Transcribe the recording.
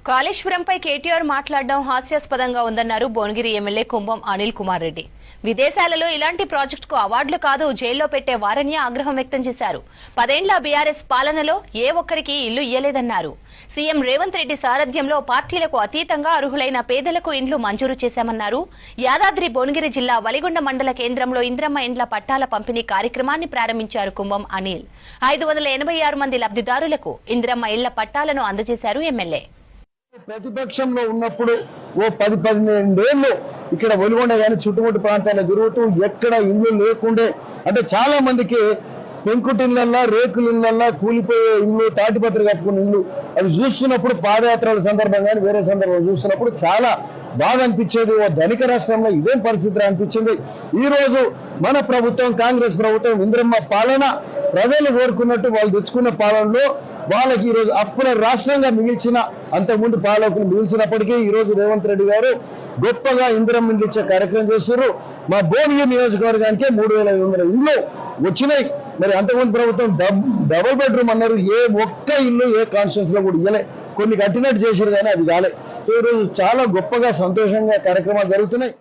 కాళేశ్వరంపై కేటీఆర్ మాట్లాడడం హాస్యాస్పదంగా ఉందన్నారు భువనగిరి ఎమ్మెల్యే కుంభం అనిల్ కుమార్ రెడ్డి. విదేశాలలో ఇలాంటి ప్రాజెక్టుకు అవార్డులు కాదు జైల్లో పెట్టే వారని ఆగ్రహం వ్యక్తం చేశారు. 10 ఏళ్ల బీఆర్ఎస్ పాలనలో ఏ ఒక్కరికి ఇల్లు ఇయ్యలేదన్నారు. సీఎం రేవంత్ రెడ్డి సారథ్యంలో పార్టీలకు అతీతంగా అర్హులైన పేదలకు ఇండ్లు మంజూరు చేశామన్నారు. యాదాద్రి భువనగిరి జిల్లా వలిగొండ మండల కేంద్రంలో ఇంద్రమ్మ ఇండ్ల పట్టాల పంపిణీ కార్యక్రమాన్ని ప్రారంభించారు కుంభం అనిల్. 586 మంది లబ్ధిదారులకు ఇంద్రమ్మ ఇళ్ల పట్టాలను అందజేశారు ఎమ్మెల్యే. ప్రతిపక్షంలో ఉన్నప్పుడు ఓ 10-12 ఏళ్ళు ఇక్కడ ఒలిగొండ కానీ చుట్టుముట్టు ప్రాంతాల్లో తిరుగుతూ ఎక్కడ ఇల్లు లేకుండే, అంటే చాలా మందికి పెంకుటిళ్ళల్లా రేకులిళ్ళల్లా కూలిపోయే ఇల్లు, తాటిపత్రి కట్టుకున్న ఇల్లు అవి చూస్తున్నప్పుడు పాదయాత్రల సందర్భంగా వేరే సందర్భంగా చూస్తున్నప్పుడు చాలా బాగా అనిపించేది. ఓ ధనిక రాష్ట్రంలో ఇదేం పరిస్థితి అనిపించింది. ఈ రోజు మన ప్రభుత్వం, కాంగ్రెస్ ప్రభుత్వం ఇంద్రమ్మ పాలన ప్రజలు కోరుకున్నట్టు వాళ్ళు తెచ్చుకున్న పాలనలో వాళ్ళకి ఈ రోజు అప్పుల రాష్ట్రంగా మిగిల్చిన, అంతకుముందు పాలకులు మిగిల్చినప్పటికీ ఈ రోజు రేవంత్ రెడ్డి గారు గొప్పగా ఇంద్రమ్మ ఇండ్లు ఇచ్చే కార్యక్రమం చేస్తున్నారు. మా భువనగిరి నియోజకవర్గానికి 3500 ఇండ్లు వచ్చినాయి. మరి అంతకుముందు ప్రభుత్వం డబుల్ బెడ్రూమ్ అన్నారు, ఏ ఒక్క ఇల్లు ఏ కాన్స్టిట్యూన్స్ లో కూడా ఇవ్వలే. కొన్ని కట్టినట్టు చేశారు కానీ అది కాలే. ఈ రోజు చాలా గొప్పగా సంతోషంగా కార్యక్రమాలు జరుగుతున్నాయి.